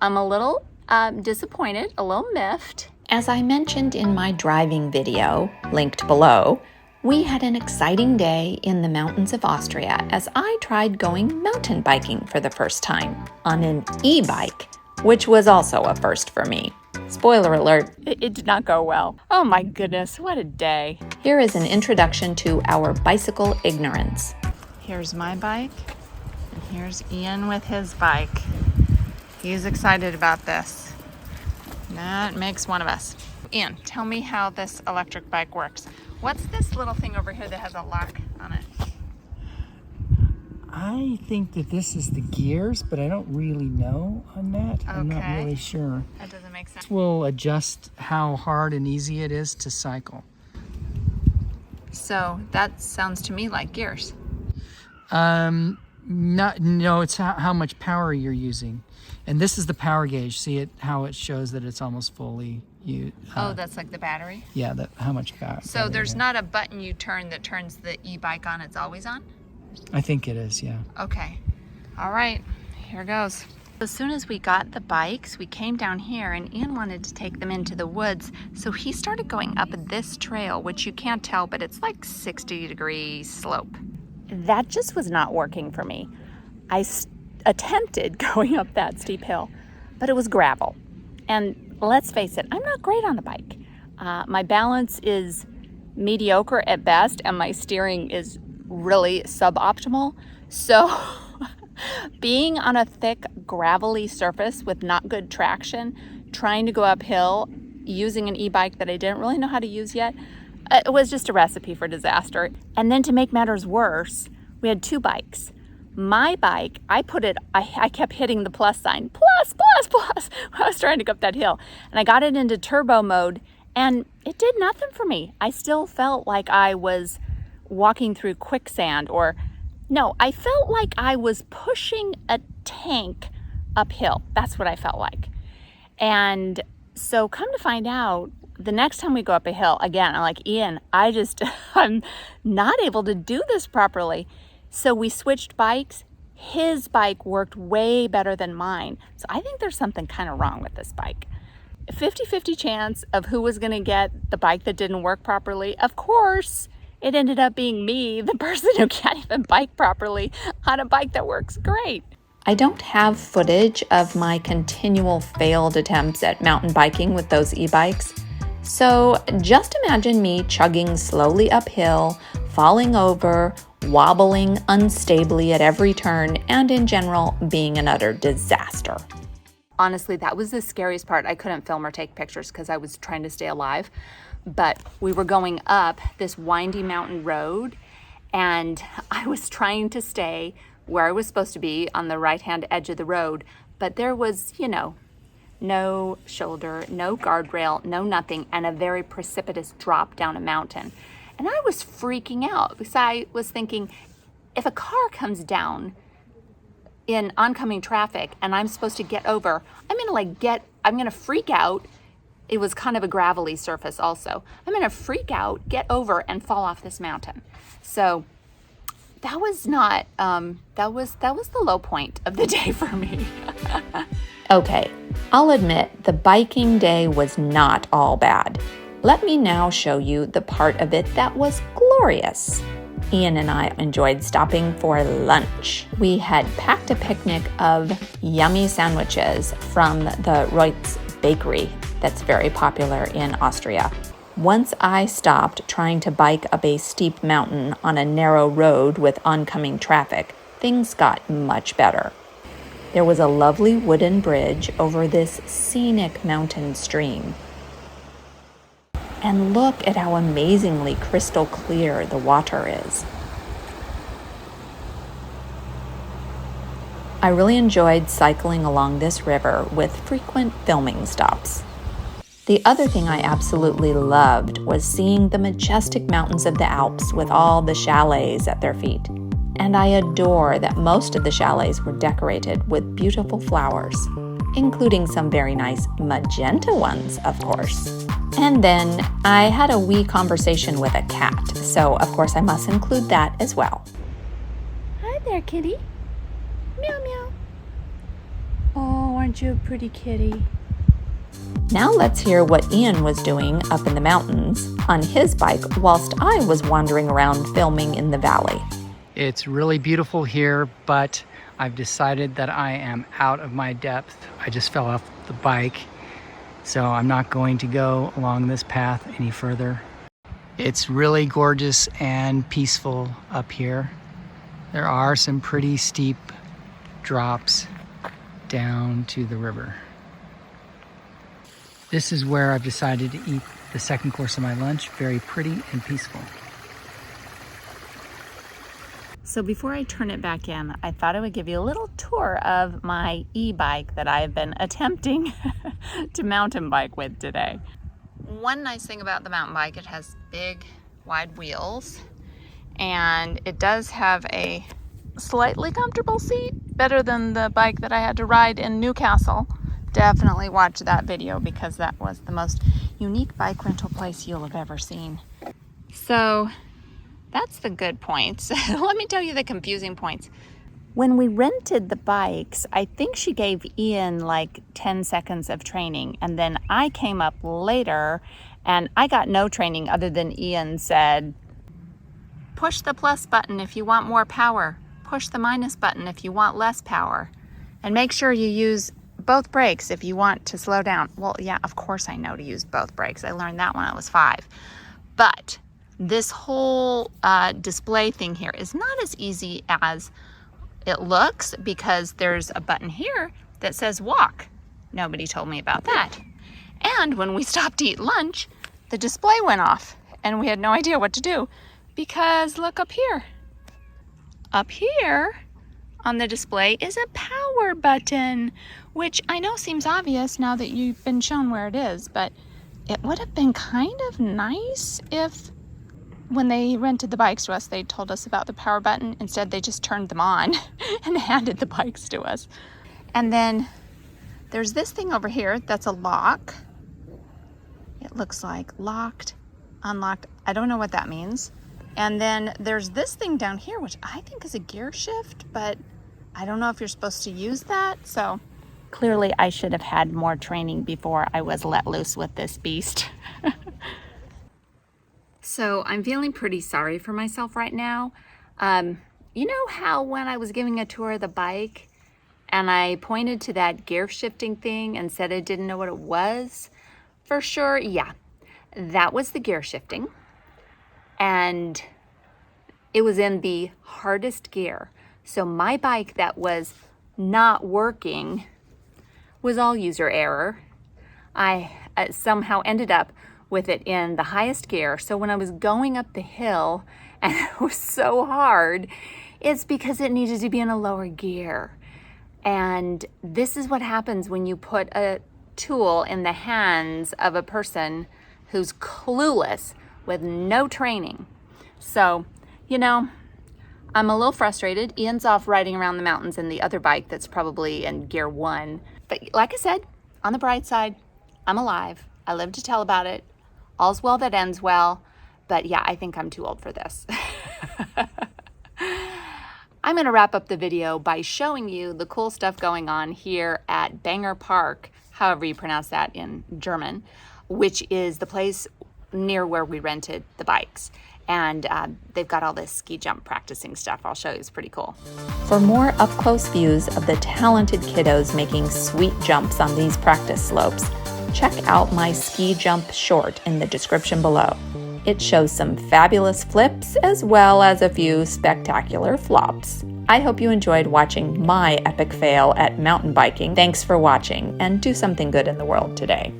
I'm a little disappointed, a little miffed. As I mentioned in my driving video, linked below, we had an exciting day in the mountains of Austria as I tried going mountain biking for the first time on an e-bike, which was also a first for me. Spoiler alert, It did not go well. Oh my goodness, what a day. here is an introduction to our bicycle ignorance. Here's my bike, and here's Ian with his bike. He's excited about this. That makes one of us. Ian, tell me how this electric bike works. What's this little thing over here that has a lock on it? I think that this is the gears, but I don't really know on that. I'm not Okay. really sure. That doesn't make sense. This will adjust how hard and easy it is to cycle. So that sounds to me like gears. No, it's how much power you're using. And this is the power gauge. See it how it shows that it's almost fully used. Oh, that's like the battery? Yeah, how much power. So there's not a button you turn that turns the e-bike on, it's always on? I think it is, yeah. Okay. All right, here goes. As soon as we got the bikes, we came down here and Ian wanted to take them into the woods. So he started going up this trail, which you can't tell, but it's like 60-degree slope. That just was not working for me. I attempted going up that steep hill, but it was gravel. And let's face it, I'm not great on a bike. My balance is mediocre at best, and my steering is really suboptimal. So being on a thick, gravelly surface with not good traction, trying to go uphill using an e-bike that I didn't really know how to use yet, it was just a recipe for disaster. And then to make matters worse, we had two bikes. My bike, I kept hitting the plus sign, plus, when I was trying to go up that hill. And I got it into turbo mode, and it did nothing for me. I still felt like I was walking through quicksand, I felt like I was pushing a tank uphill. That's what I felt like. And so come to find out, the next time we go up a hill, again, I'm like, Ian, I'm not able to do this properly. So we switched bikes. His bike worked way better than mine. So I think there's something kind of wrong with this bike. 50-50 chance of who was going to get the bike that didn't work properly. Of course, it ended up being me, the person who can't even bike properly on a bike that works great. I don't have footage of my continual failed attempts at mountain biking with those e-bikes. So just imagine me chugging slowly uphill, falling over, wobbling unstably at every turn, and in general, being an utter disaster. Honestly, that was the scariest part. I couldn't film or take pictures because I was trying to stay alive. But we were going up this windy mountain road, and I was trying to stay where I was supposed to be on the right-hand edge of the road. But there was, no shoulder, no guardrail, no nothing, and a very precipitous drop down a mountain. And I was freaking out because I was thinking, if a car comes down in oncoming traffic and I'm supposed to get over, I'm gonna freak out. It was kind of a gravelly surface also. I'm gonna freak out, get over, and fall off this mountain. So that was not, that was the low point of the day for me. Okay, I'll admit the biking day was not all bad. Let me now show you the part of it that was glorious. Ian and I enjoyed stopping for lunch. We had packed a picnic of yummy sandwiches from the Reutz bakery that's very popular in Austria. Once I stopped trying to bike up a steep mountain on a narrow road with oncoming traffic, things got much better. There was a lovely wooden bridge over this scenic mountain stream. And look at how amazingly crystal clear the water is. I really enjoyed cycling along this river with frequent filming stops. The other thing I absolutely loved was seeing the majestic mountains of the Alps with all the chalets at their feet. And I adore that most of the chalets were decorated with beautiful flowers, including some very nice magenta ones, of course. And then I had a wee conversation with a cat, so of course I must include that as well. Hi there, kitty. Meow, meow. Oh, Aren't you a pretty kitty? Now let's hear what Ian was doing up in the mountains on his bike whilst I was wandering around filming in the valley. It's really beautiful here, but I've decided that I am out of my depth. I just fell off the bike, so I'm not going to go along this path any further. It's really gorgeous and peaceful up here. There are some pretty steep drops down to the river. This is where I've decided to eat the second course of my lunch. Very pretty and peaceful. So before I turn it back in, I thought I would give you a little tour of my e-bike that I've been attempting to mountain bike with today. One nice thing about the mountain bike, it has big, wide wheels, and it does have a slightly comfortable seat, better than the bike that I had to ride in Newcastle. Definitely watch that video because that was the most unique bike rental place you'll have ever seen. So that's the good points. Let me tell you the confusing points. When we rented the bikes, I think she gave Ian like 10 seconds of training, and then I came up later and I got no training other than Ian said, push the plus button if you want more power, push the minus button if you want less power, and make sure you use both brakes if you want to slow down. Well, yeah, of course I know to use both brakes. I learned that when I was 5. But this whole display thing here is not as easy as it looks because there's a button here that says walk. Nobody told me about that. And when we stopped to eat lunch, the display went off and we had no idea what to do because look up here. Up here on the display is a power button, which I know seems obvious now that you've been shown where it is, but it would have been kind of nice if when they rented the bikes to us, they told us about the power button. Instead, they just turned them on and handed the bikes to us. And then there's this thing over here that's a lock. It looks like locked, unlocked. I don't know what that means. And then there's this thing down here, which I think is a gear shift, but I don't know if you're supposed to use that. So clearly I should have had more training before I was let loose with this beast. So I'm feeling pretty sorry for myself right now. You know how when I was giving a tour of the bike and I pointed to that gear shifting thing and said I didn't know what it was? For sure, yeah, that was the gear shifting. And it was in the hardest gear. So my bike that was not working was all user error. I somehow ended up with it in the highest gear. So when I was going up the hill and it was so hard, it's because it needed to be in a lower gear. And this is what happens when you put a tool in the hands of a person who's clueless with no training. So, you know, I'm a little frustrated. Ian's off riding around the mountains in the other bike that's probably in gear 1. But like I said, on the bright side, I'm alive. I live to tell about it. All's well that ends well. But yeah, I think I'm too old for this. I'm going to wrap up the video by showing you the cool stuff going on here at Banger Park, however you pronounce that in German, which is the place near where we rented the bikes. And they've got all this ski jump practicing stuff. I'll show you, it's pretty cool. For more up-close views of the talented kiddos making sweet jumps on these practice slopes, check out my ski jump short in the description below. It shows some fabulous flips as well as a few spectacular flops. I hope you enjoyed watching my epic fail at mountain biking. Thanks for watching, and do something good in the world today.